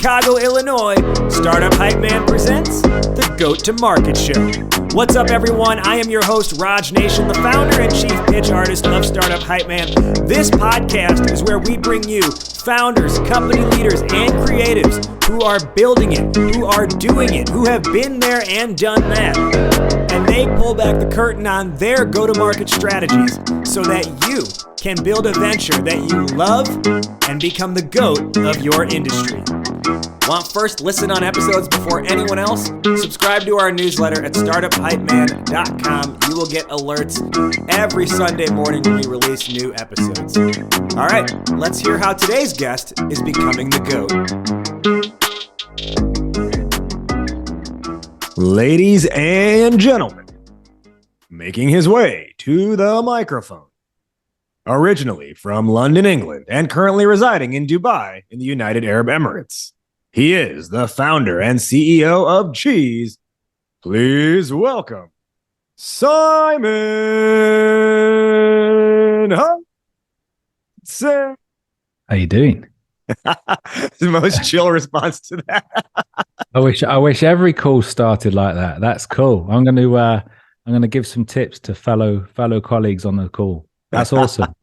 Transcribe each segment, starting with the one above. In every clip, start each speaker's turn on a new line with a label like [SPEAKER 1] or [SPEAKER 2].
[SPEAKER 1] Chicago, Illinois, Startup Hype Man presents the Goat to Market Show. What's up, everyone? I am your host, Raj Nation, the founder and chief pitch artist of Startup Hype Man. This podcast is where we bring you founders, company leaders, and creatives who are building it, who are doing it, who have been there and done that. And they pull back the curtain on their go-to-market strategies so that you can build a venture that you love and become the GOAT of your industry. Want first listen on episodes before anyone else? Subscribe to our newsletter at startuphypeman.com. You will get alerts every Sunday morning when we release new episodes. All right, let's hear how today's guest is becoming the GOAT. Ladies and gentlemen, making his way to the microphone, originally from London, England, and currently residing in Dubai in the United Arab Emirates, he is the founder and CEO of Cheeze. Please welcome Simon Hudson.
[SPEAKER 2] How you doing?
[SPEAKER 1] The most chill response to that.
[SPEAKER 2] I wish every call started like that. That's cool. I'm going to give some tips to fellow colleagues on the call. That's awesome.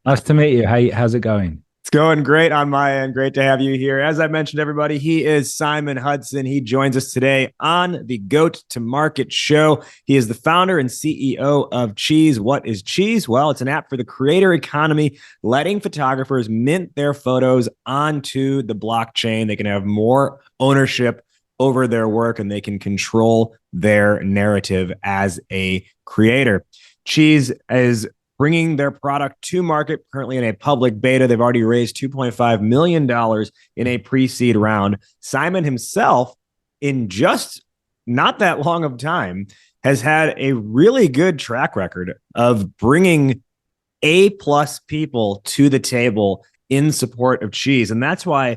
[SPEAKER 2] Nice to meet you. How's it going?
[SPEAKER 1] It's going great on my end. Great to have you here. As I mentioned, everybody, he is Simon Hudson. He joins us today on the Goat to Market Show. He is the founder and CEO of Cheeze. What is Cheeze? Well, it's an app for the creator economy, letting photographers mint their photos onto the blockchain. They can have more ownership over their work and they can control their narrative as a creator. Cheeze is bringing their product to market, currently in a public beta. They've already raised $2.5 million in a pre-seed round. Simon himself, in just not that long of time, has had a really good track record of bringing A-plus people to the table in support of Cheeze. And that's why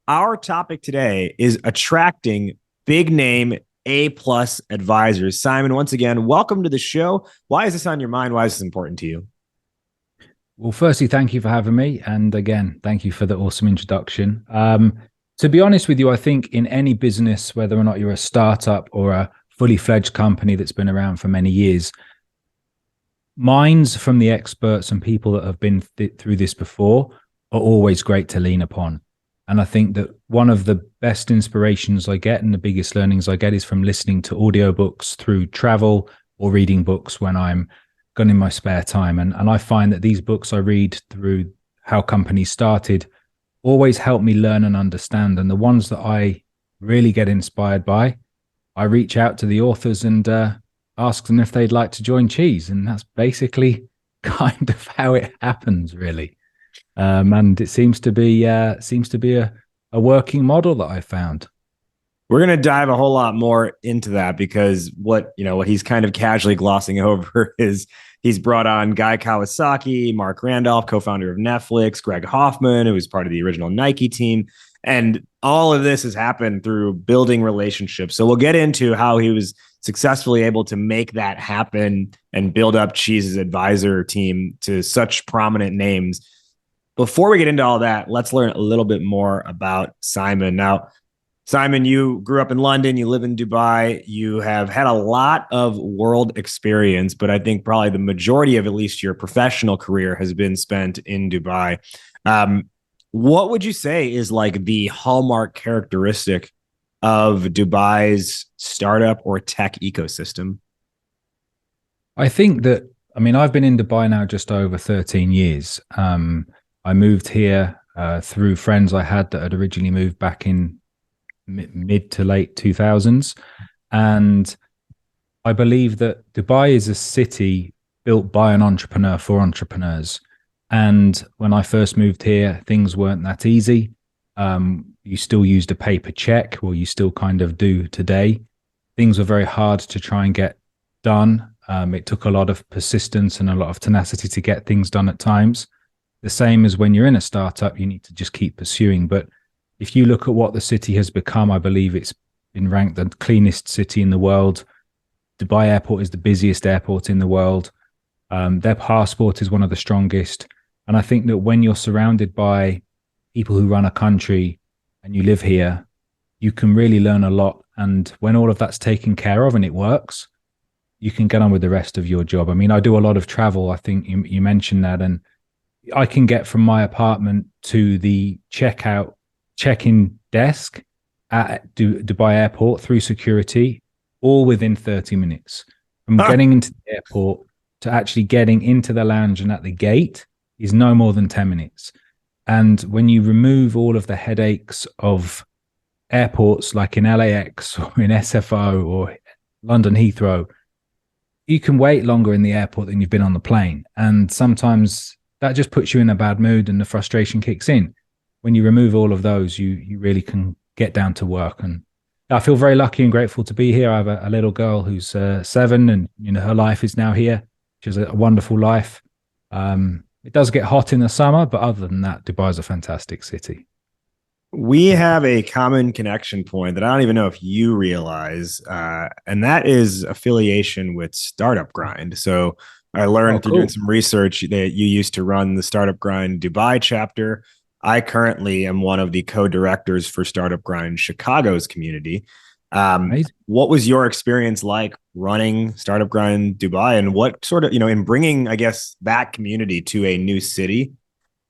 [SPEAKER 1] our topic today is attracting big name A-plus advisors. Simon, once again, welcome to the show. Why is this on your mind? Why is this important to you?
[SPEAKER 2] Well, firstly, thank you for having me. And again, thank you for the awesome introduction. To be honest with you, I think in any business, whether or not you're a startup or a fully fledged company that's been around for many years, minds from the experts and people that have been through this before are always great to lean upon. And I think that one of the best inspirations I get and the biggest learnings I get is from listening to audiobooks through travel or reading books when I'm gone in my spare time. And I find that these books I read through how companies started always help me learn and understand. And the ones that I really get inspired by, I reach out to the authors and ask them if they'd like to join Cheeze. And that's basically kind of how it happens, really. And it seems to be a working model that I found.
[SPEAKER 1] We're going to dive a whole lot more into that because what he's kind of casually glossing over is he's brought on Guy Kawasaki, Marc Randolph, co-founder of Netflix, Greg Hoffman, who was part of the original Nike team. And all of this has happened through building relationships. So we'll get into how he was successfully able to make that happen and build up Cheeze's advisor team to such prominent names. Before we get into all that, let's learn a little bit more about Simon. Now, Simon, you grew up in London, you live in Dubai, you have had a lot of world experience, but I think probably the majority of at least your professional career has been spent in Dubai. What would you say is like the hallmark characteristic of Dubai's startup or tech ecosystem?
[SPEAKER 2] I think that, I've been in Dubai now just over 13 years. I moved here through friends I had that had originally moved back in mid to late 2000s. And I believe that Dubai is a city built by an entrepreneur for entrepreneurs. And when I first moved here, things weren't that easy. You still used a paper check, well, you still kind of do today. Things were very hard to try and get done. It took a lot of persistence and a lot of tenacity to get things done at times. The same as when you're in a startup, you need to just keep pursuing. But if you look at what the city has become, I believe it's been ranked the cleanest city in the world. Dubai Airport is the busiest airport in the world. Their passport is one of the strongest. And I think that when you're surrounded by people who run a country and you live here, you can really learn a lot. And when all of that's taken care of and it works, you can get on with the rest of your job. I mean, I do a lot of travel. I think you mentioned that. And I can get from my apartment to the check-in desk at Dubai airport through security, all within 30 minutes. From getting into the airport to actually getting into the lounge and at the gate is no more than 10 minutes. And when you remove all of the headaches of airports like in LAX or in SFO or London Heathrow, you can wait longer in the airport than you've been on the plane. And sometimes that just puts you in a bad mood and the frustration kicks in. When you remove all of those, you really can get down to work. And I feel very lucky and grateful to be here. I have a little girl who's 7, and her life is now here, which is a wonderful life. It does get hot in the summer, but other than that, Dubai is a fantastic city.
[SPEAKER 1] We have a common connection point that I don't even know if you realize, and that is affiliation with Startup Grind. So I learned through doing some research that you used to run the Startup Grind Dubai chapter. I currently am one of the co-directors for Startup Grind Chicago's community. What was your experience like running Startup Grind Dubai, and what sort of, in bringing, I guess, that community to a new city,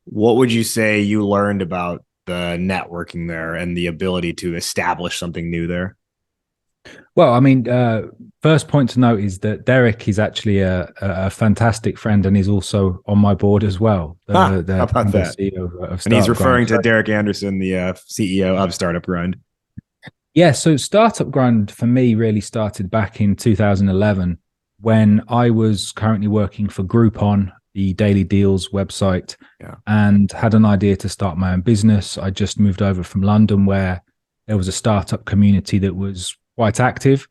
[SPEAKER 1] what would you say you learned about the networking there and the ability to establish something new there?
[SPEAKER 2] Well, I mean, first point to note is that Derek is actually a fantastic friend, and he's also on my board as well.
[SPEAKER 1] How about that? CEO of and he's referring to Derek Anderson, the CEO of Startup Grind.
[SPEAKER 2] Yeah, so Startup Grind for me really started back in 2011 when I was currently working for Groupon, the daily deals website, and had an idea to start my own business. I just moved over from London, where there was a startup community that was quite active.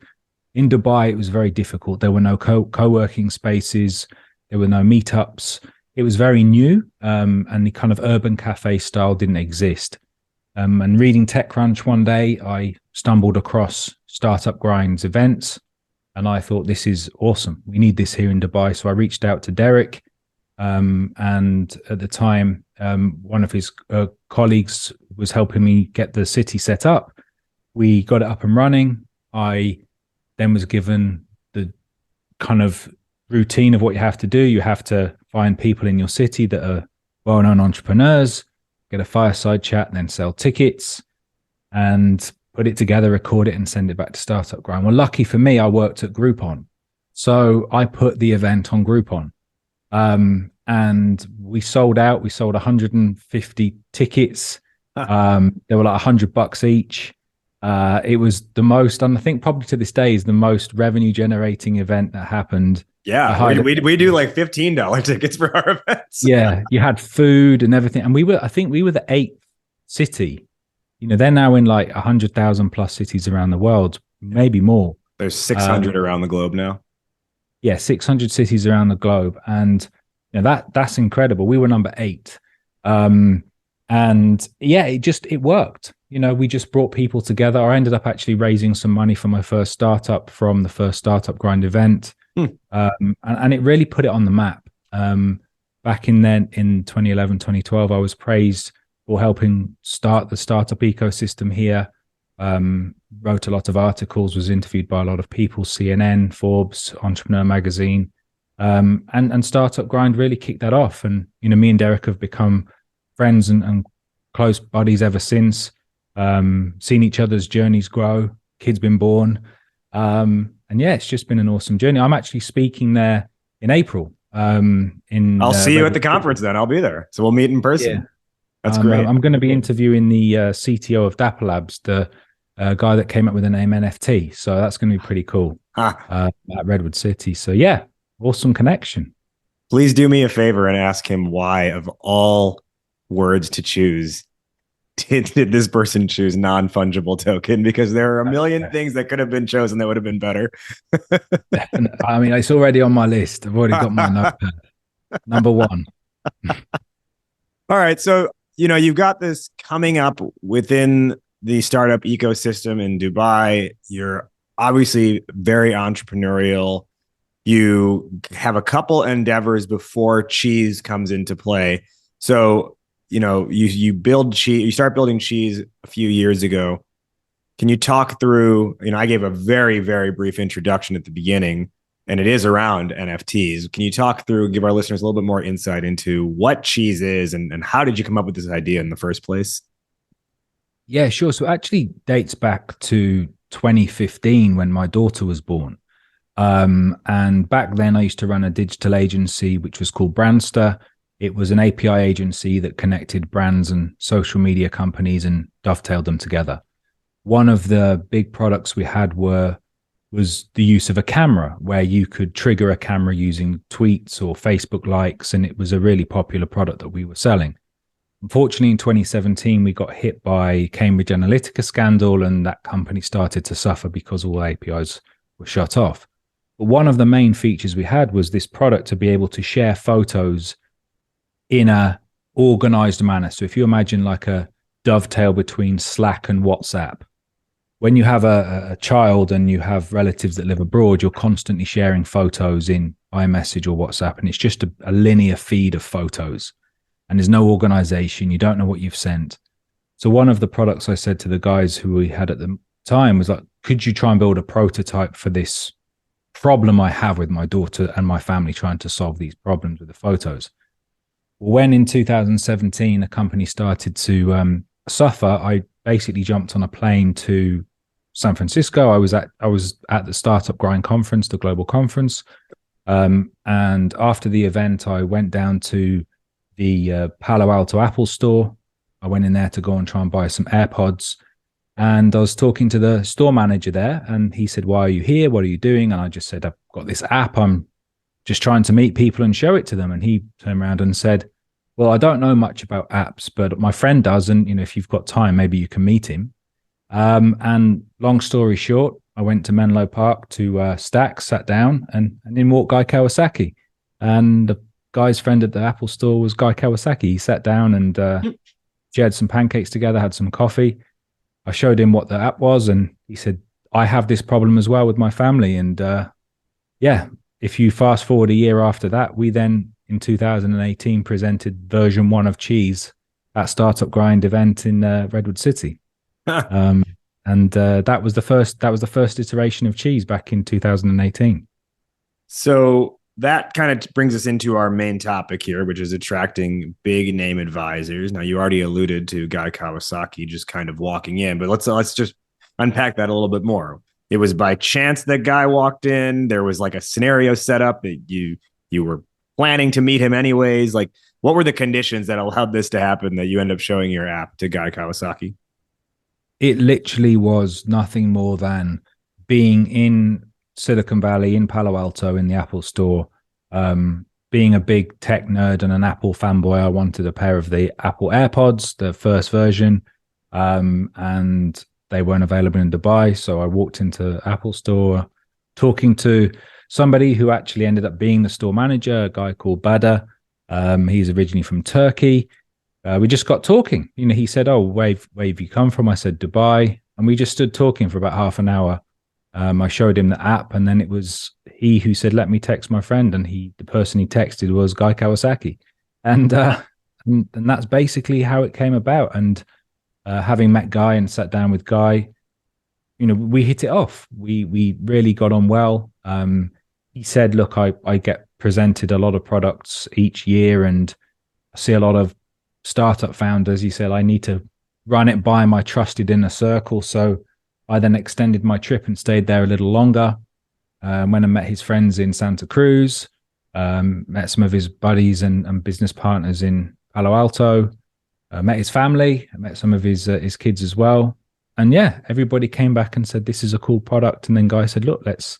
[SPEAKER 2] In Dubai, it was very difficult. There were no co-working spaces. There were no meetups. It was very new, and the kind of urban cafe style didn't exist. And reading TechCrunch one day, I stumbled across Startup Grind's events, and I thought, this is awesome. We need this here in Dubai. So I reached out to Derek, and at the time, one of his colleagues was helping me get the city set up. We got it up and running. I then was given the kind of routine of what you have to do. You have to find people in your city that are well-known entrepreneurs, get a fireside chat, and then sell tickets and put it together, record it, and send it back to Startup Grind. Well, lucky for me, I worked at Groupon. So I put the event on Groupon. And we sold out. We sold 150 tickets. They were like $100 each. It was the most, and I think probably to this day is the most revenue generating event that happened.
[SPEAKER 1] Yeah, we do like $15 tickets for our events.
[SPEAKER 2] Yeah, you had food and everything, and I think we were the 8th city. They're now in like 100,000 plus cities around the world, maybe more.
[SPEAKER 1] There's 600 around the globe now.
[SPEAKER 2] Yeah, 600 cities around the globe, and that's incredible. We were number 8, and yeah, it worked. We just brought people together. I ended up actually raising some money for my first startup from the first Startup Grind event. And it really put it on the map. Back in 2011, 2012, I was praised for helping start the startup ecosystem here. Wrote a lot of articles, was interviewed by a lot of people, CNN, Forbes, Entrepreneur Magazine. And Startup Grind really kicked that off. And, me and Derek have become friends and close buddies ever since. Seen each other's journeys grow, kids been born. And yeah, it's just been an awesome journey. I'm actually speaking there in April.
[SPEAKER 1] I'll see you at the conference then. I'll be there. So we'll meet in person. Yeah. That's great.
[SPEAKER 2] I'm going to be interviewing the CTO of Dapper Labs, the guy that came up with the name NFT. So that's going to be pretty cool at Redwood City. So yeah, awesome connection.
[SPEAKER 1] Please do me a favor and ask him why, of all words to choose, did this person choose non-fungible token, because there are a million things that could have been chosen that would have been better.
[SPEAKER 2] I mean, it's already on my list. I've already got my notepad. Number 1.
[SPEAKER 1] All right. So, you've got this coming up within the startup ecosystem in Dubai. You're obviously very entrepreneurial. You have a couple endeavors before Cheeze comes into play. So you build Cheeze, you start building Cheeze a few years ago. Can you talk through, I gave a very, very brief introduction at the beginning, and it is around NFTs. Can you talk through, give our listeners a little bit more insight into what Cheeze is and how did you come up with this idea in the first place?
[SPEAKER 2] Yeah, sure. So it actually dates back to 2015 when my daughter was born. And back then I used to run a digital agency, which was called Brandster. It was an API agency that connected brands and social media companies and dovetailed them together. One of the big products we had was the use of a camera, where you could trigger a camera using tweets or Facebook likes, and it was a really popular product that we were selling. Unfortunately, in 2017, we got hit by Cambridge Analytica scandal, and that company started to suffer because all APIs were shut off. But one of the main features we had was this product to be able to share photos in a organized manner. So if you imagine like a dovetail between Slack and WhatsApp, when you have a child and you have relatives that live abroad, you're constantly sharing photos in iMessage or WhatsApp, and it's just a linear feed of photos, and there's no organization. You don't know what you've sent. So one of the products I said to the guys who we had at the time was like, could you try and build a prototype for this problem I have with my daughter and my family trying to solve these problems with the photos? When in 2017, a company started to suffer, I basically jumped on a plane to San Francisco. I was at the Startup Grind conference, the global conference. And after the event, I went down to the Palo Alto Apple store. I went in there to go and try and buy some AirPods. And I was talking to the store manager there, and he said, "Why are you here? What are you doing?" And I just said, "I've got this app. I'm just trying to meet people and show it to them." And he turned around and said, "Well, I don't know much about apps, but my friend does. And, if you've got time, maybe you can meet him." And long story short, I went to Menlo Park to Stacks, sat down, and in walked Guy Kawasaki. And the guy's friend at the Apple store was Guy Kawasaki. He sat down and shared some pancakes together, had some coffee. I showed him what the app was, and he said, "I have this problem as well with my family." And if you fast forward a year after that, we then in 2018 presented version 1 of Cheeze at Startup Grind event in Redwood City. That was the first iteration of Cheeze back in 2018.
[SPEAKER 1] So that kind of brings us into our main topic here, which is attracting big name advisors. Now, you already alluded to Guy Kawasaki just kind of walking in, but let's just unpack that a little bit more. It was by chance that Guy walked in. There was like a scenario set up that you were planning to meet him anyways. Like, what were the conditions that allowed this to happen, that you end up showing your app to Guy Kawasaki?
[SPEAKER 2] It literally was nothing more than being in Silicon Valley, in Palo Alto, in the Apple store. Being a big tech nerd and an Apple fanboy, I wanted a pair of the Apple AirPods, the first version, and they weren't available in Dubai. So I walked into Apple store, talking to somebody who actually ended up being the store manager, a guy called Bada. He's originally from Turkey. We just got talking. He said, "Oh, where have you come from?" I said, "Dubai." And we just stood talking for about half an hour. I showed him the app, and then it was he who said, "Let me text my friend." And the person he texted was Guy Kawasaki. And that's basically how it came about. And having met Guy and sat down with Guy, we hit it off. We really got on well. He said, "Look, I get presented a lot of products each year, and I see a lot of startup founders." He said, "I need to run it by my trusted inner circle." So I then extended my trip and stayed there a little longer. When I met his friends in Santa Cruz, met some of his buddies and business partners in Palo Alto, met his family, met some of his kids as well. And yeah, everybody came back and said, "This is a cool product." And then Guy said, "Look, let's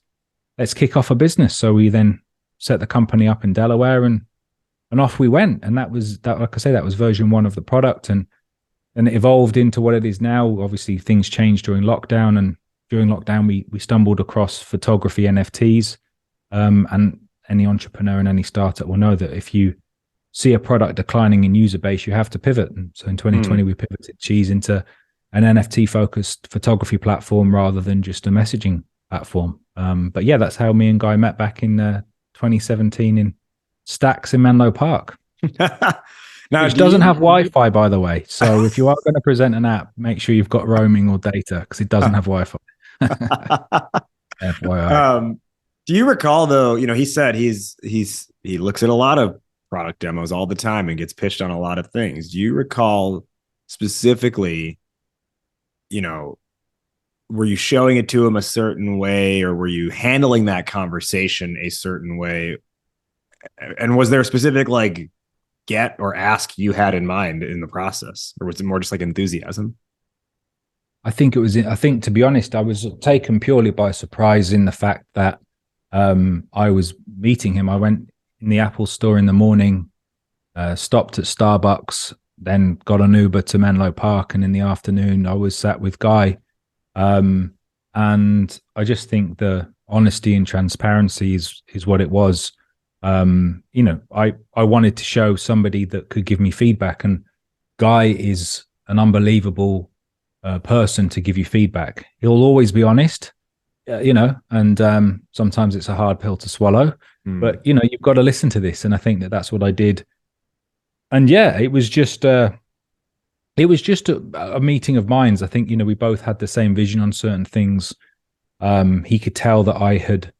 [SPEAKER 2] kick off a business." So we then set the company up in Delaware, and off we went. And that was that. Like I say, that was version 1 of the product, and it evolved into what it is now. Obviously, things changed during lockdown, and during lockdown, we stumbled across photography NFTs. And any entrepreneur and any startup will know that if you see a product declining in user base, you have to pivot. And so in 2020, we pivoted Cheeze into an NFT-focused photography platform rather than just a messaging platform. But yeah, that's how me and Guy met back in 2017 in Stacks in Menlo Park.
[SPEAKER 1] Now,
[SPEAKER 2] which doesn't have Wi-Fi, by the way. So if you are going to present an app, make sure you've got roaming or data because it doesn't have Wi-Fi. FYI.
[SPEAKER 1] Do you recall though? He said he looks at a lot of product demos all the time and gets pitched on a lot of things. Do you recall specifically? Were you showing it to him a certain way, or were you handling that conversation a certain way? And was there a specific get or ask you had in mind in the process, or was it more just enthusiasm?
[SPEAKER 2] I think, to be honest, I was taken purely by surprise in the fact that I was meeting him. I went in the Apple store in the morning, stopped at Starbucks, then got an Uber to Menlo Park, and in the afternoon I was sat with Guy. And I just think the honesty and transparency is what it was. I wanted to show somebody that could give me feedback, and Guy is an unbelievable person to give you feedback. He'll always be honest, and sometimes it's a hard pill to swallow, but you've got to listen to this. And I think that's what I did. And yeah, it was just a meeting of minds. I think, we both had the same vision on certain things. He could tell that I had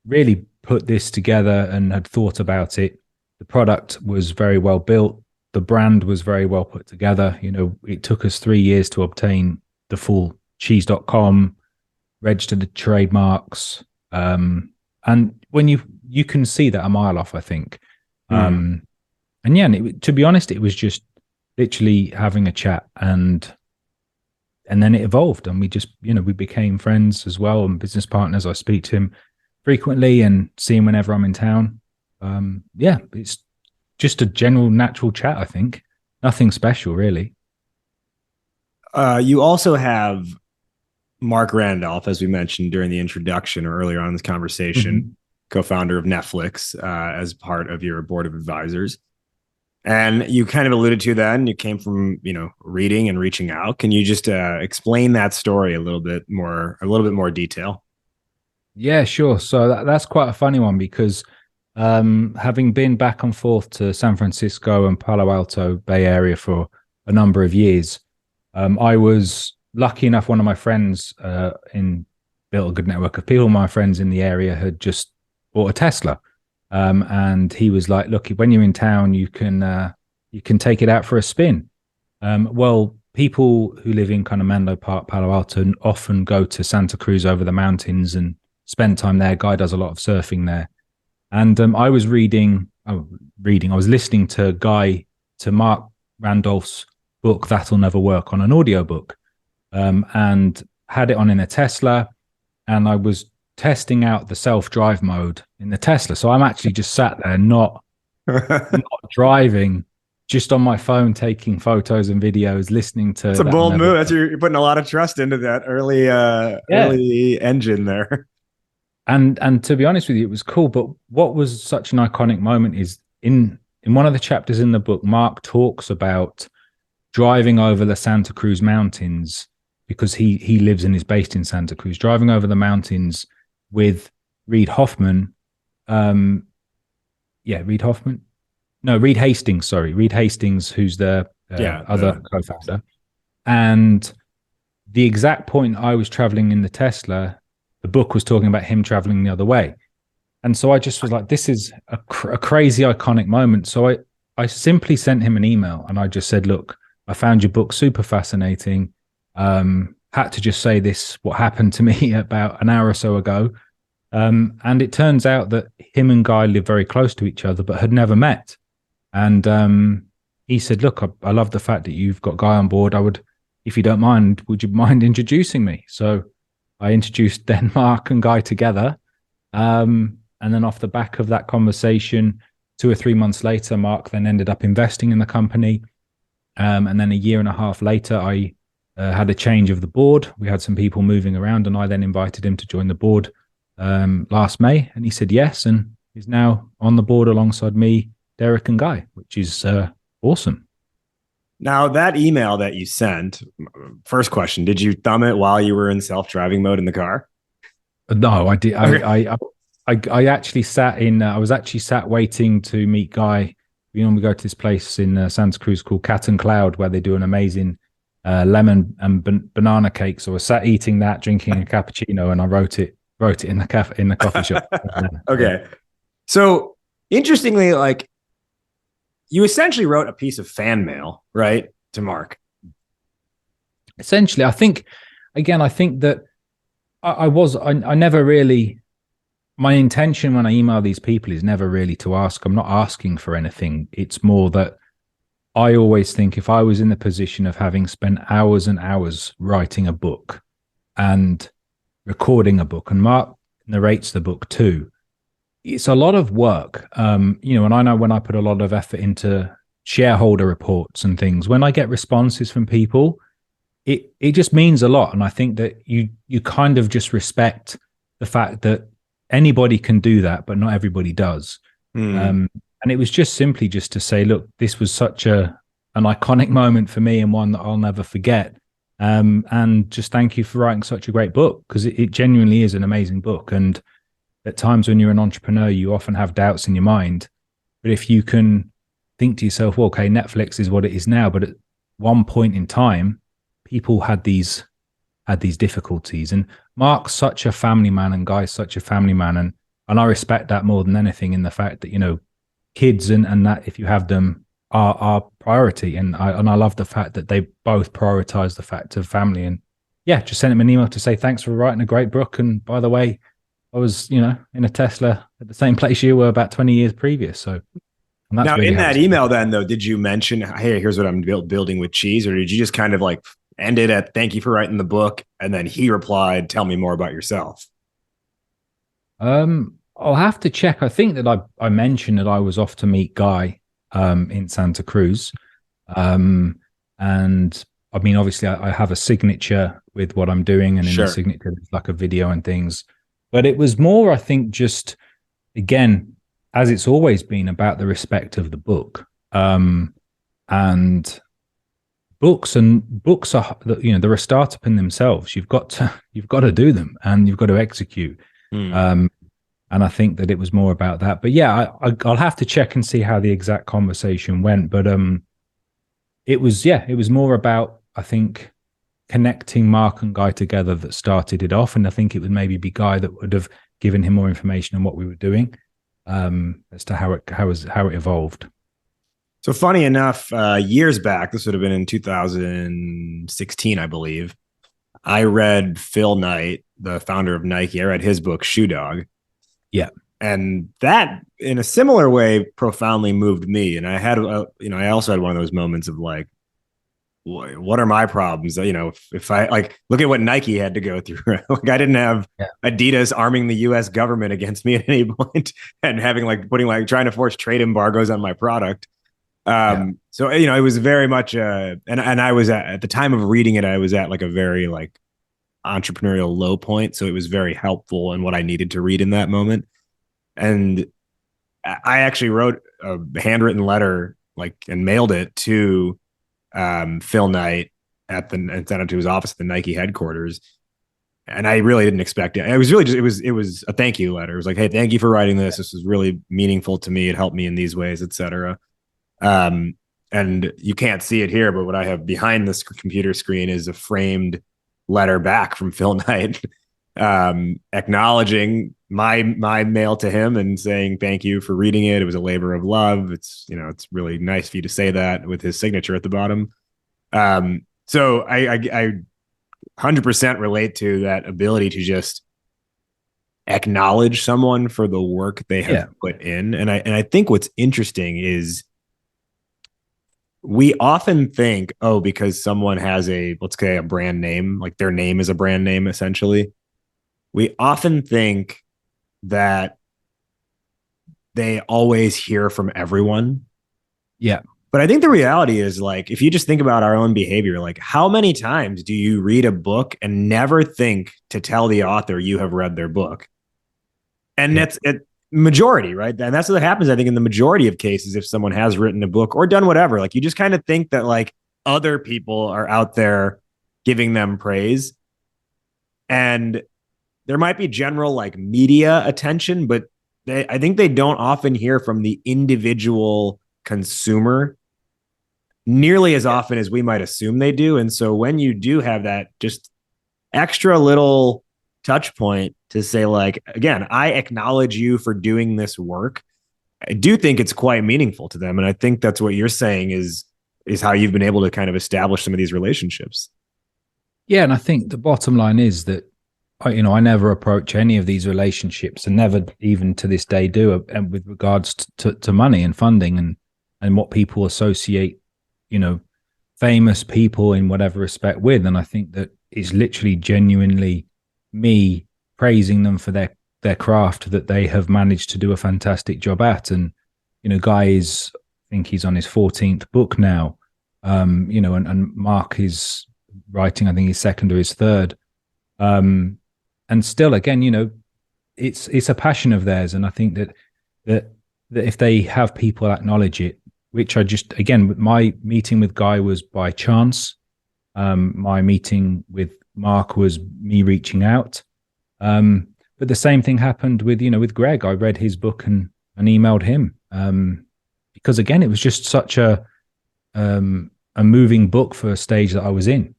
[SPEAKER 2] really put this together and had thought about it. The product was very well built. The brand was very well put together. It took us 3 years to obtain the full Cheeze.com, register the trademarks. And when you can see that a mile off, I think. And yeah, to be honest, it was just literally having a chat, and then it evolved, and we just, we became friends as well and business partners. I speak to him frequently and see him whenever I'm in town. Yeah, it's just a general natural chat, I think. Nothing special, really.
[SPEAKER 1] You also have Marc Randolph, as we mentioned during the introduction or earlier on in this conversation, co-founder of Netflix, as part of your board of advisors. And you kind of alluded to that, and you came from, reading and reaching out. Can you just explain that story a little bit more detail?
[SPEAKER 2] Yeah, sure. So that's quite a funny one because having been back and forth to San Francisco and Palo Alto Bay Area for a number of years, I was lucky enough. One of my friends built a good network of people. My friends in the area had just bought a Tesla. And he was like, look, when you're in town, you can take it out for a spin. Well, people who live in kind of Menlo Park, Palo Alto, often go to Santa Cruz over the mountains and spend time there. Guy does a lot of surfing there. And I was listening to Marc Randolph's book, That'll Never Work, on an audiobook, and had it on in a Tesla. And I was testing out the self-drive mode in the Tesla. So I'm actually just sat there, not driving, just on my phone, taking photos and videos, listening to.
[SPEAKER 1] It's a bold move. You're putting a lot of trust into that early engine there.
[SPEAKER 2] And to be honest with you, it was cool. But what was such an iconic moment is in one of the chapters in the book, Marc talks about driving over the Santa Cruz Mountains, because he lives and is based in Santa Cruz, driving over the mountains with Reid Hoffman. Reid Hoffman. No, Reid Hastings, sorry. Reid Hastings, who's the other co-founder. And the exact point I was traveling in the Tesla, the book was talking about him traveling the other way. And so I just was like, this is a crazy, iconic moment. So I simply sent him an email and I just said, look, I found your book super fascinating. Had to just say this, what happened to me about an hour or so ago. And it turns out that him and Guy live very close to each other, but had never met. And he said, look, I love the fact that you've got Guy on board. If you don't mind, would you mind introducing me? So I introduced then Marc and Guy together. And then off the back of that conversation, 2 or 3 months later, Marc then ended up investing in the company. And then a year and a half later, I had a change of the board. We had some people moving around, and I then invited him to join the board last May, and he said yes, and he's now on the board alongside me, Derek, and Guy, which is awesome.
[SPEAKER 1] Now, that email that you sent, first question, did you thumb it while you were in self-driving mode in the car?
[SPEAKER 2] No, I did.
[SPEAKER 1] Okay.
[SPEAKER 2] I actually sat in. I was actually sat waiting to meet Guy we go to this place in Santa Cruz called Cat and Cloud, where they do an amazing lemon and banana cake. So I sat eating that, drinking a cappuccino, and I wrote it in the coffee shop.
[SPEAKER 1] Okay. So interestingly, like, you essentially wrote a piece of fan mail, right, to Marc.
[SPEAKER 2] Essentially, I think that I never really, my intention when I email these people is never really to ask. I'm not asking for anything. It's more that I always think if I was in the position of having spent hours and hours writing a book and recording a book, and Marc narrates the book too, it's a lot of work. And I know when I put a lot of effort into shareholder reports and things, when I get responses from people, it just means a lot. And I think that you kind of just respect the fact that anybody can do that, but not everybody does. And it was just simply just to say, look, this was such an iconic moment for me and one that I'll never forget. And just thank you for writing such a great book, because it genuinely is an amazing book. And at times when you're an entrepreneur, you often have doubts in your mind. But if you can think to yourself, well, okay, Netflix is what it is now, but at one point in time, people had these difficulties. And Marc's such a family man, and Guy's such a family man. And I respect that more than anything, in the fact that, kids and that, if you have them, are priority. And I love the fact that they both prioritize the fact of family. And yeah, just sent him an email to say, thanks for writing a great book. And by the way, I was, in a Tesla at the same place you were about 20 years previous. So that's
[SPEAKER 1] now,
[SPEAKER 2] really
[SPEAKER 1] in that email, then, though, did you mention, hey, here's what I'm building with Cheeze, or did you just kind of like end it at thank you for writing the book, and then he replied, tell me more about yourself?
[SPEAKER 2] I'll have to check. I think that I mentioned that I was off to meet Guy in Santa Cruz. And I mean, obviously I have a signature with what I'm doing, and in the signature there's like a video and things. But it was more, I think, just, again, as it's always been, about the respect of the book. And books are, they're a startup in themselves. You've got to do them, and you've got to execute. And I think that it was more about that. But yeah, I'll have to check and see how the exact conversation went. But it was more about, I think, connecting Marc and Guy together that started it off. And I think it would maybe be Guy that would have given him more information on what we were doing, as to how it evolved.
[SPEAKER 1] So funny enough, years back, this would have been in 2016, I believe, I read Phil Knight, the founder of Nike. I read his book, Shoe Dog.
[SPEAKER 2] Yeah. And
[SPEAKER 1] that, in a similar way, profoundly moved me. And I had, I also had one of those moments of like, what are my problems? If I look at what Nike had to go through, like, I didn't have Adidas arming the US government against me at any point and having trying to force trade embargoes on my product. So, it was very much, and I was at the time of reading it, I was at like a very like entrepreneurial low point. So it was very helpful in what I needed to read in that moment. And I actually wrote a handwritten letter, and mailed it to Phil Knight and sent it to his office at the Nike headquarters. And I really didn't expect it. It was really just, it was a thank you letter. It was like, hey, thank you for writing this. This was really meaningful to me. It helped me in these ways, etc. And you can't see it here, but what I have behind this computer screen is a framed letter back from Phil Knight, acknowledging my mail to him and saying thank you for reading it. It was a labor of love. It's it's really nice for you to say that, with his signature at the bottom. So I 100% relate to that ability to just acknowledge someone for the work they have put in. And I think what's interesting is, we often think, because someone has let's say a brand name, like their name is a brand name, essentially. We often think that they always hear from everyone.
[SPEAKER 2] Yeah.
[SPEAKER 1] But I think the reality is, like, if you just think about our own behavior, like, how many times do you read a book and never think to tell the author you have read their book? And that's it. Majority, right? And that's what happens, I think, in the majority of cases. If someone has written a book or done whatever, like, you just kind of think that like other people are out there giving them praise, and there might be general like media attention, but I think they don't often hear from the individual consumer nearly as often as we might assume they do. And so when you do have that just extra little touch point to say, like, again, I acknowledge you for doing this work, I do think it's quite meaningful to them. And I think that's what you're saying is how you've been able to kind of establish some of these relationships.
[SPEAKER 2] Yeah, and I think the bottom line is that I never approach any of these relationships, and never even to this day do, and with regards to money and funding and what people associate, famous people in whatever respect with. And I think that it's literally genuinely me praising them for their craft that they have managed to do a fantastic job at. And, Guy is, I think he's on his 14th book now, and Marc is writing, I think, his second or his third. And still, again, it's a passion of theirs. And I think that if they have people acknowledge it, which I just, again, my meeting with Guy was by chance. My meeting with Marc was me reaching out. But the same thing happened with Greg. I read his book and emailed him. Because again, it was just such a moving book for a stage that I was in.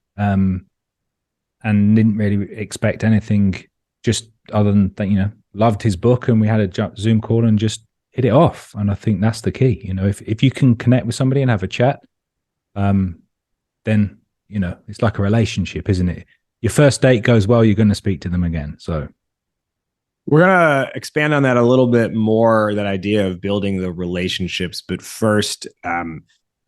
[SPEAKER 2] And didn't really expect anything, just other than that, loved his book, and we had a Zoom call and just hit it off. And I think that's the key. If you can connect with somebody and have a chat, then, it's like a relationship, isn't it? Your first date goes well, you're going to speak to them again. So
[SPEAKER 1] we're going to expand on that a little bit more, that idea of building the relationships. But first, I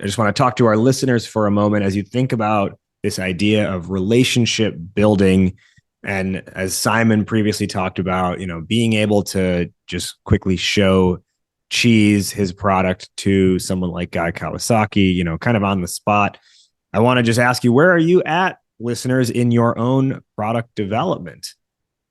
[SPEAKER 1] just want to talk to our listeners for a moment as you think about this idea of relationship building. And as Simon previously talked about, being able to just quickly show Cheeze, his product, to someone like Guy Kawasaki, kind of on the spot. I want to just ask you, where are you at, listeners, in your own product development?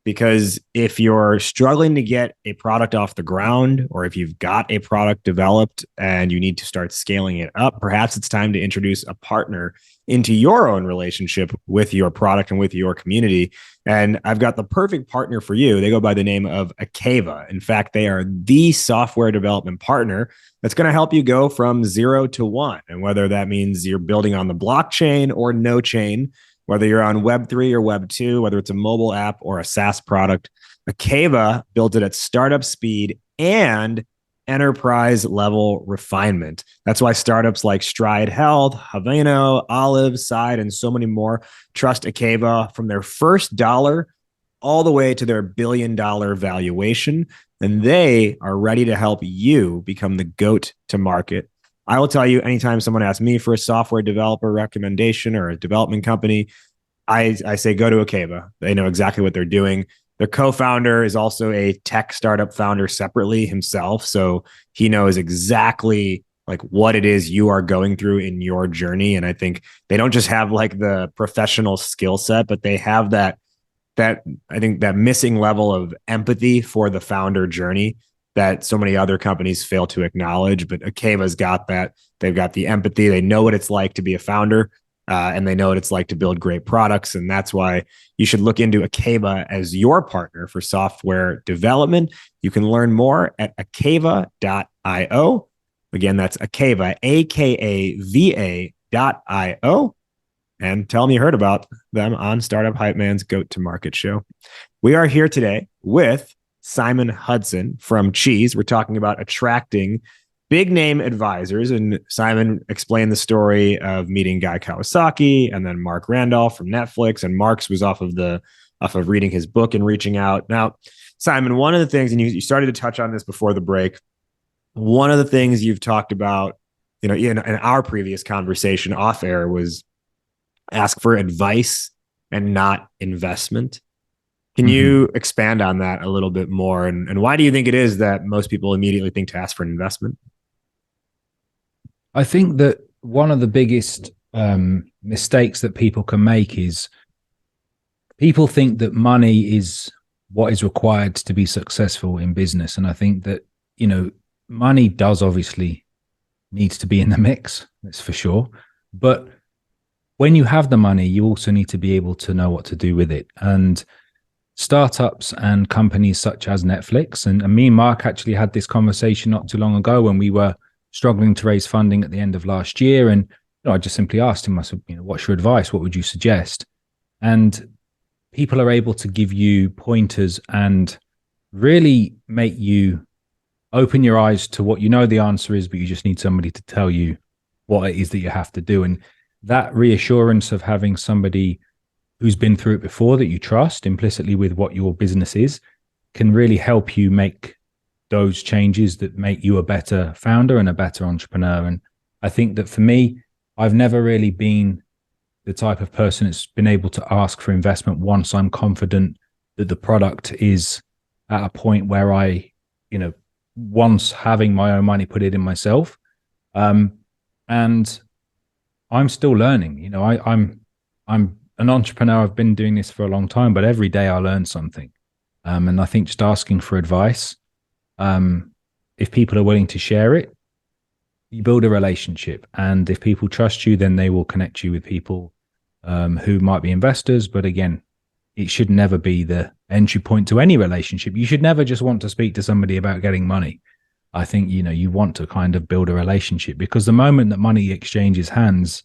[SPEAKER 1] Because if you're struggling to get a product off the ground, or if you've got a product developed and you need to start scaling it up, perhaps it's time to introduce a partner into your own relationship with your product and with your community. And I've got the perfect partner for you. They go by the name of Akava. In fact, they are the software development partner that's going to help you go from 0 to 1. And whether that means you're building on the blockchain or no chain, whether you're on Web3 or Web2, whether it's a mobile app or a SaaS product, Akava built it at startup speed and enterprise level refinement. That's why startups like Stride Health, Haveno, Olive, Side, and so many more trust Akava from their first dollar all the way to their $1 billion valuation. And they are ready to help you become the GOAT to market. I will tell you, anytime someone asks me for a software developer recommendation or a development company, I say, go to Akava. They know exactly what they're doing. Their co-founder is also a tech startup founder separately himself. So he knows exactly like what it is you are going through in your journey. And I think they don't just have like the professional skill set, but they have that I think that missing level of empathy for the founder journey that so many other companies fail to acknowledge. But Akava's got that. They've got the empathy. They know what it's like to be a founder, and they know what it's like to build great products. And that's why you should look into Akava as your partner for software development. You can learn more at akava.io. Again, that's Akava, AKAVA.io. And tell them you heard about them on Startup Hype Man's Goat to Market show. We are here today with Simon Hudson from Cheeze. We're talking about attracting big name advisors. And Simon explained the story of meeting Guy Kawasaki and then Marc Randolph from Netflix. And Marc's was off of reading his book and reaching out. Now, Simon, one of the things, and you started to touch on this before the break, one of the things you've talked about, in our previous conversation off air was ask for advice and not investment. Can you expand on that a little bit more? And why do you think it is that most people immediately think to ask for an investment?
[SPEAKER 2] I think that one of the biggest mistakes that people can make is people think that money is what is required to be successful in business. And I think that, money does obviously needs to be in the mix, that's for sure. But when you have the money, you also need to be able to know what to do with it. And startups and companies such as Netflix, and me and Marc actually had this conversation not too long ago when we were struggling to raise funding at the end of last year. And I just simply asked him, I said, what's your advice? What would you suggest? And people are able to give you pointers and really make you open your eyes to what the answer is, but you just need somebody to tell you what it is that you have to do. And that reassurance of having somebody who's been through it before that you trust implicitly with what your business is can really help you make those changes that make you a better founder and a better entrepreneur. And I think that for me, I've never really been the type of person that's been able to ask for investment once I'm confident that the product is at a point where I, once having my own money, put it in myself. And I'm still learning. I'm an entrepreneur. I've been doing this for a long time, but every day I learn something. And I think just asking for advice, if people are willing to share it, you build a relationship. And if people trust you, then they will connect you with people who might be investors. But again, it should never be the entry point to any relationship. You should never just want to speak to somebody about getting money. I think, you want to kind of build a relationship, because the moment that money exchanges hands,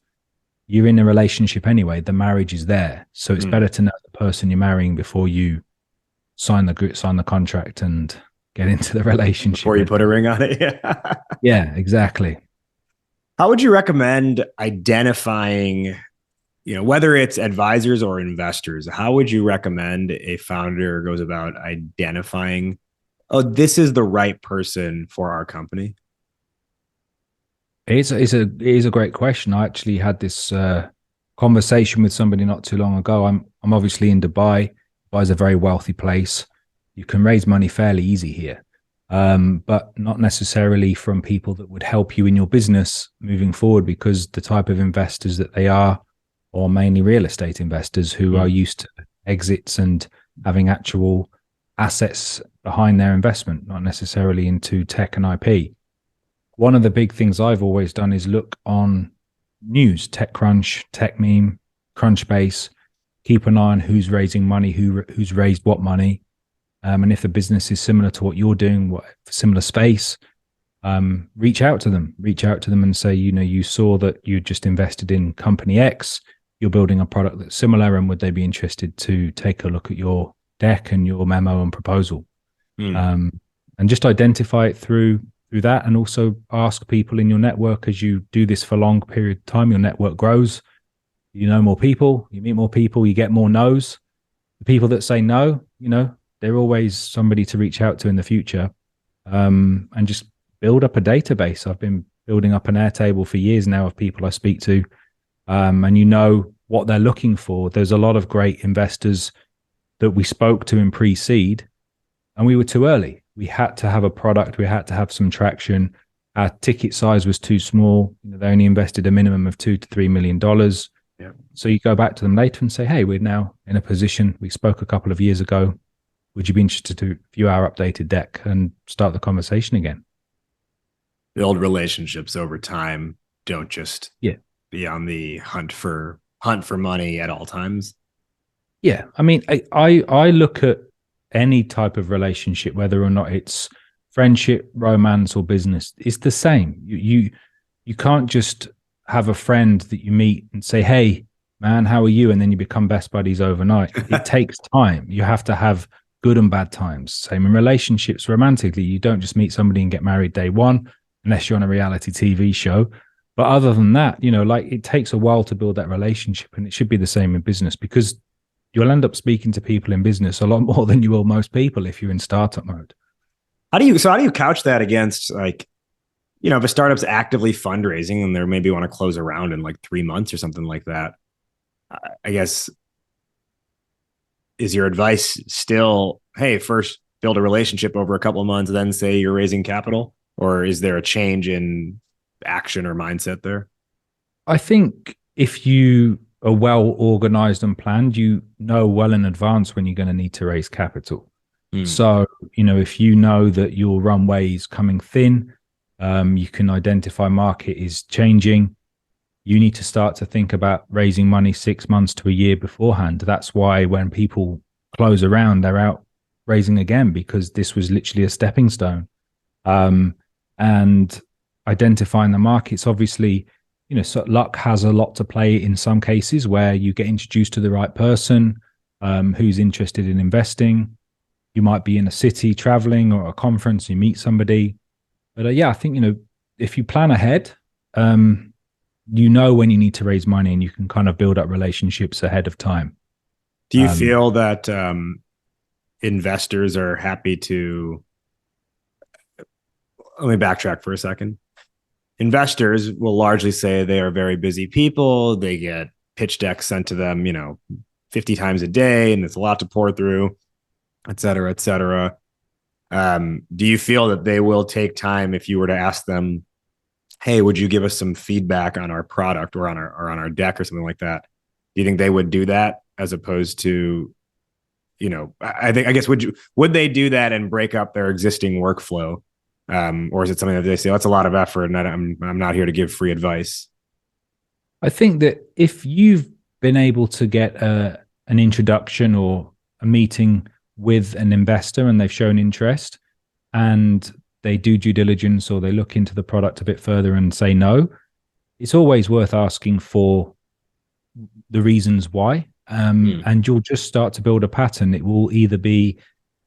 [SPEAKER 2] you're in a relationship anyway. The marriage is there. So it's better to know the person you're marrying before you sign the contract and get into the relationship.
[SPEAKER 1] Before you put a ring on it. Yeah.
[SPEAKER 2] Yeah, exactly.
[SPEAKER 1] How would you recommend identifying, whether it's advisors or investors, how would you recommend a founder goes about identifying, oh, this is the right person for our company?
[SPEAKER 2] It is a great question. I actually had this conversation with somebody not too long ago. I'm obviously in Dubai. Dubai is a very wealthy place. You can raise money fairly easy here, but not necessarily from people that would help you in your business moving forward, because the type of investors that they are mainly real estate investors who are used to exits and having actual assets behind their investment, not necessarily into tech and IP. One of the big things I've always done is look on news, TechCrunch, TechMeme, Crunchbase, keep an eye on who's raising money, who's raised what money. And if the business is similar to what you're doing, similar space, reach out to them and say, you saw that you just invested in company X, you're building a product that's similar, and would they be interested to take a look at your deck and your memo and proposal? And just identify it through that, and also ask people in your network. As you do this for a long period of time, your network grows. You know more people, you meet more people, you get more no's. The people that say no, they're always somebody to reach out to in the future, and just build up a database. I've been building up an Airtable for years now of people I speak to, and what they're looking for. There's a lot of great investors that we spoke to in pre-seed, and we were too early. We had to have a product. We had to have some traction. Our ticket size was too small. They only invested a minimum of $2 to $3 million.
[SPEAKER 1] Yeah.
[SPEAKER 2] So you go back to them later and say, hey, we're now in a position. We spoke a couple of years ago. Would you be interested to view our updated deck and start the conversation again?
[SPEAKER 1] Build relationships over time. Don't just be on the hunt for money at all times.
[SPEAKER 2] Yeah. I mean, I look at any type of relationship, whether or not it's friendship, romance, or business, it's the same. You can't just have a friend that you meet and say, hey, man, how are you? And then you become best buddies overnight. It takes time. You have to have good and bad times. Same in relationships. Romantically, you don't just meet somebody and get married day one, unless you're on a reality TV show. But other than that, it takes a while to build that relationship, and it should be the same in business, because you'll end up speaking to people in business a lot more than you will most people if you're in startup mode.
[SPEAKER 1] How do you couch that against, if a startup's actively fundraising and they maybe want to close around in 3 months or something like that? I guess, is your advice still, hey, first build a relationship over a couple of months, then say you're raising capital? Or is there a change in action or mindset there?
[SPEAKER 2] I think if you are well organized and planned, you know well in advance when you're going to need to raise capital. So, if you know that your runway is coming thin, you can identify market is changing, you need to start to think about raising money 6 months to a year beforehand. That's why when people close around, they're out raising again, because this was literally a stepping stone. And identifying the markets. Obviously, so luck has a lot to play in some cases where you get introduced to the right person who's interested in investing. You might be in a city traveling or a conference, you meet somebody. But I think, if you plan ahead, when you need to raise money and you can kind of build up relationships ahead of time.
[SPEAKER 1] Do you feel that investors are happy to, let me backtrack for a second. Investors will largely say they are very busy people. They get pitch decks sent to them, 50 times a day, and it's a lot to pour through, et cetera, et cetera. Do you feel that they will take time if you were to ask them, hey, would you give us some feedback on our product or on our deck or something like that? Do you think they would do that as opposed to, I guess, would they do that and break up their existing workflow? Or is it something that they say, that's a lot of effort and I'm not here to give free advice?
[SPEAKER 2] I think that if you've been able to get an introduction or a meeting with an investor and they've shown interest and they do due diligence or they look into the product a bit further and say no, it's always worth asking for the reasons why. And you'll just start to build a pattern. It will either be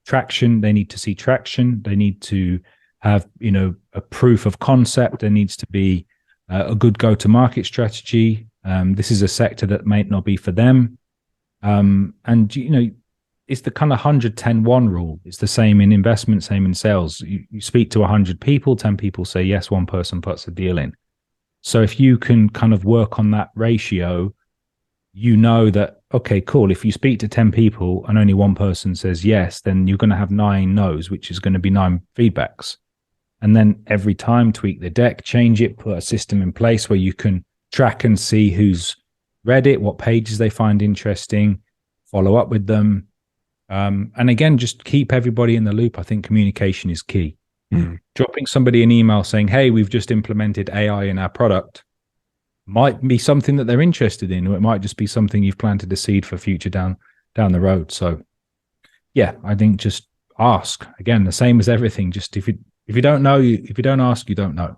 [SPEAKER 2] traction. They need to see traction. They need to have, a proof of concept. There needs to be a good go-to-market strategy. This is a sector that might not be for them. And, it's the kind of 100-10-1 rule. It's the same in investment, same in sales. You speak to 100 people, 10 people say yes, one person puts a deal in. So if you can kind of work on that ratio, that, okay, cool. If you speak to 10 people and only one person says yes, then you're going to have 9 no's, which is going to be 9 feedbacks. And then every time tweak the deck, change it, put a system in place where you can track and see who's read it, what pages they find interesting, follow up with them. And again, just keep everybody in the loop. I think communication is key. Dropping somebody an email saying, hey, we've just implemented AI in our product might be something that they're interested in, or it might just be something you've planted a seed for future down the road. So yeah, I think just ask. Again, the same as everything. Just if you don't know, if you don't ask, you don't know.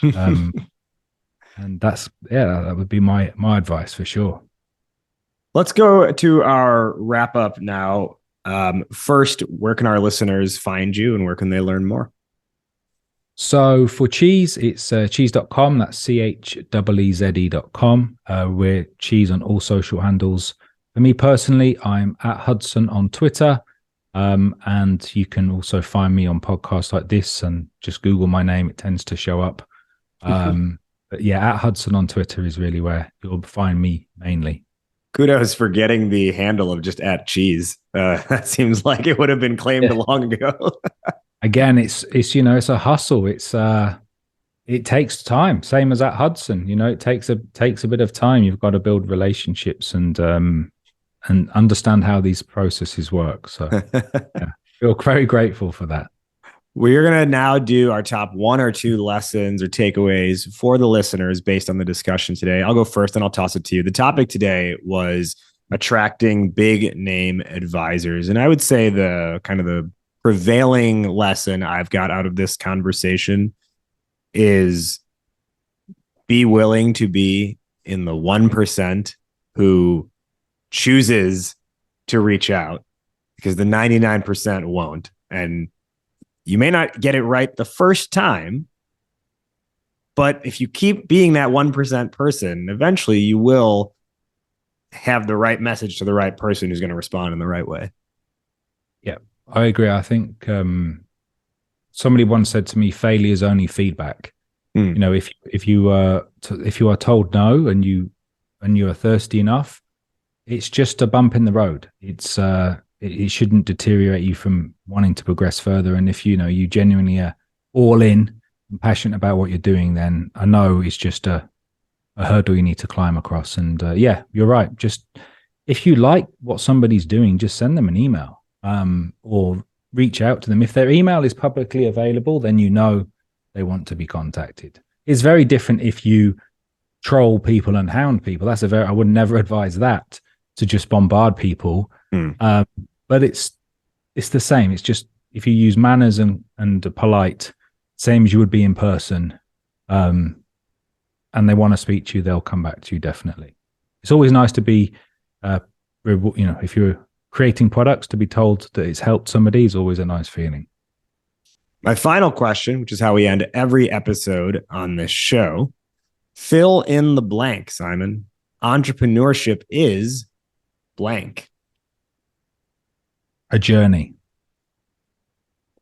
[SPEAKER 2] And that would be my advice for sure.
[SPEAKER 1] Let's go to our wrap up now. First, where can our listeners find you and where can they learn more?
[SPEAKER 2] So for Cheeze, it's cheeze.com. That's CHEEZE.com. We're Cheeze on all social handles. For me personally, I'm at Hudson on Twitter. And you can also find me on podcasts like this and just Google my name. It tends to show up. But yeah, at Hudson on Twitter is really where you'll find me mainly.
[SPEAKER 1] Kudos for getting the handle of just at Cheeze. That seems like it would have been claimed long ago.
[SPEAKER 2] Again, it's a hustle. It takes time. Same as at Hudson. It takes a bit of time. You've got to build relationships and understand how these processes work. So yeah, feel very grateful for that.
[SPEAKER 1] We're going to now do our top 1 or 2 lessons or takeaways for the listeners based on the discussion today. I'll go first and I'll toss it to you. The topic today was attracting big name advisors. And I would say the prevailing lesson I've got out of this conversation is be willing to be in the 1% who chooses to reach out, because the 99% won't. And you may not get it right the first time, but if you keep being that 1% person, eventually you will have the right message to the right person who's going to respond in the right way.
[SPEAKER 2] Yeah, I agree. I think somebody once said to me, failure is only feedback. If you are told no and you are thirsty enough, it's just a bump in the road. It shouldn't deteriorate you from wanting to progress further. And if you genuinely are all in and passionate about what you're doing, then a no is just a hurdle you need to climb across. And yeah, you're right. Just if you like what somebody's doing, just send them an email or reach out to them. If their email is publicly available, then they want to be contacted. It's very different if you troll people and hound people. I would never advise that, to just bombard people. But it's the same. It's just if you use manners and polite, same as you would be in person, and they want to speak to you, they'll come back to you definitely. It's always nice to be, if you're creating products, to be told that it's helped somebody is always a nice feeling.
[SPEAKER 1] My final question, which is how we end every episode on this show, fill in the blank, Simon. Entrepreneurship is blank.
[SPEAKER 2] A journey.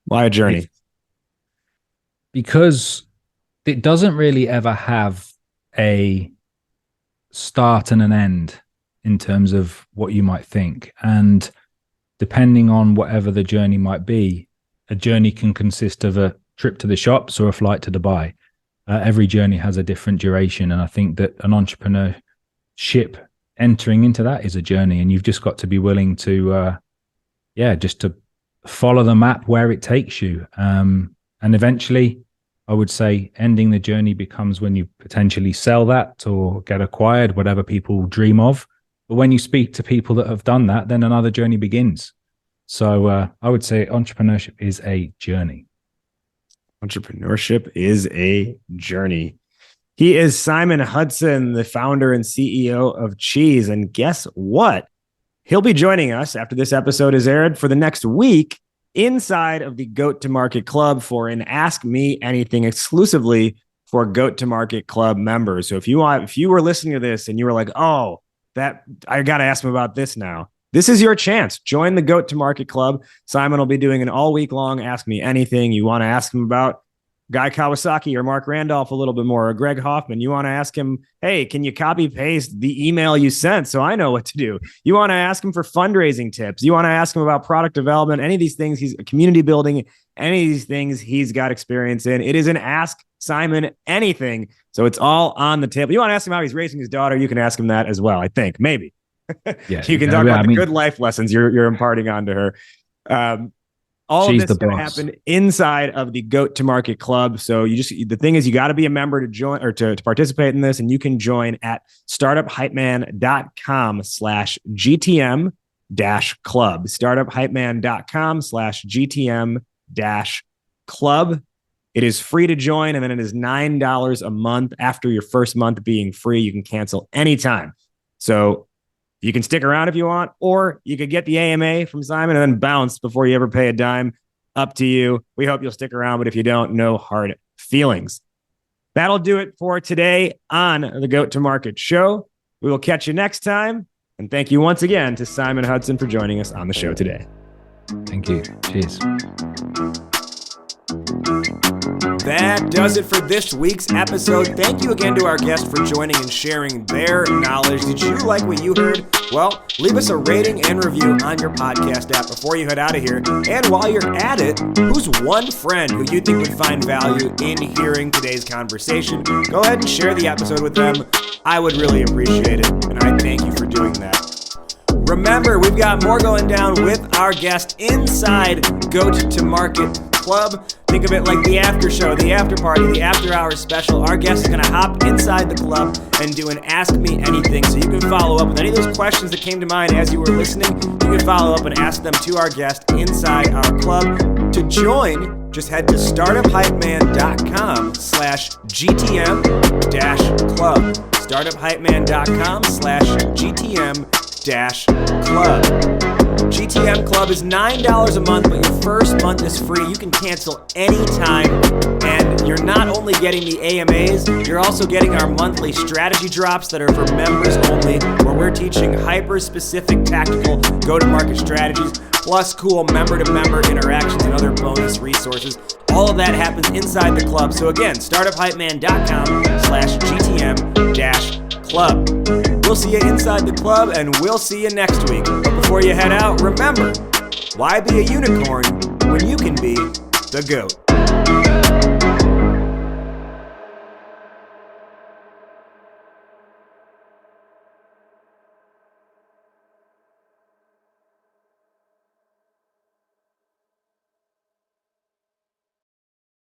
[SPEAKER 1] Why a journey?
[SPEAKER 2] Because it doesn't really ever have a start and an end in terms of what you might think. And depending on whatever the journey might be, a journey can consist of a trip to the shops or a flight to Dubai. Every journey has a different duration. And I think that an entrepreneurship entering into that is a journey. And you've just got to be willing to, just to follow the map where it takes you. And eventually, I would say ending the journey becomes when you potentially sell that or get acquired, whatever people dream of. But when you speak to people that have done that, then another journey begins. So I would say entrepreneurship is a journey.
[SPEAKER 1] Entrepreneurship is a journey. He is Simon Hudson, the founder and CEO of Cheeze. And guess what? He'll be joining us after this episode is aired for the next week inside of the Goat to Market Club for an Ask Me Anything exclusively for Goat to Market Club members. So if you were listening to this and you were like, oh, that I got to ask him about this now, this is your chance. Join the Goat to Market Club. Simon will be doing an all week long Ask Me Anything. You want to ask him about Guy Kawasaki or Marc Randolph a little bit more, or Greg Hoffman. You want to ask him, hey, can you copy paste the email you sent so I know what to do? You want to ask him for fundraising tips. You want to ask him about product development, any of these things, he's community building, any of these things he's got experience in. It is an Ask Simon Anything. So it's all on the table. You want to ask him how he's raising his daughter, you can ask him that as well, I think, maybe.
[SPEAKER 2] Yeah,
[SPEAKER 1] you can talk about the good life lessons you're imparting onto her. All of this is going to happen inside of the Goat to Market Club. So the thing is, you got to be a member to join or to participate in this. And you can join at startuphypeman.com/GTM-club, startuphypeman.com/GTM-club. It is free to join. And then it is $9 a month. After your first month being free, you can cancel anytime. So you can stick around if you want, or you could get the AMA from Simon and then bounce before you ever pay a dime. Up to you. We hope you'll stick around, but if you don't, no hard feelings. That'll do it for today on the Goat to Market show. We will catch you next time. And thank you once again to Simon Hudson for joining us on the show today.
[SPEAKER 2] Thank you. Cheers.
[SPEAKER 1] That does it for this week's episode. Thank you again to our guest for joining and sharing their knowledge. Did you like what you heard? Well, leave us a rating and review on your podcast app before you head out of here. And while you're at it, who's one friend who you think would find value in hearing today's conversation? Go ahead and share the episode with them. I would really appreciate it, and I thank you for doing that. Remember, we've got more going down with our guest inside Goat to Market Club. Think of it like the after show, the after party, the after hours special. Our guest is going to hop inside the club and do an Ask Me Anything. So you can follow up with any of those questions that came to mind as you were listening. You can follow up and ask them to our guest inside our club. To join, just head to startuphypeman.com/GTM-club. startuphypeman.com/GTM-club. GTM Club is $9 a month, but your first month is free. You can cancel anytime, and you're not only getting the AMAs, you're also getting our monthly strategy drops that are for members only, where we're teaching hyper-specific tactical go-to-market strategies, plus cool member-to-member interactions and other bonus resources. All of that happens inside the club. So again, startuphypeman.com/GTM-club. We'll see you inside the club, and we'll see you next week. But before you head out, remember, why be a unicorn when you can be the GOAT?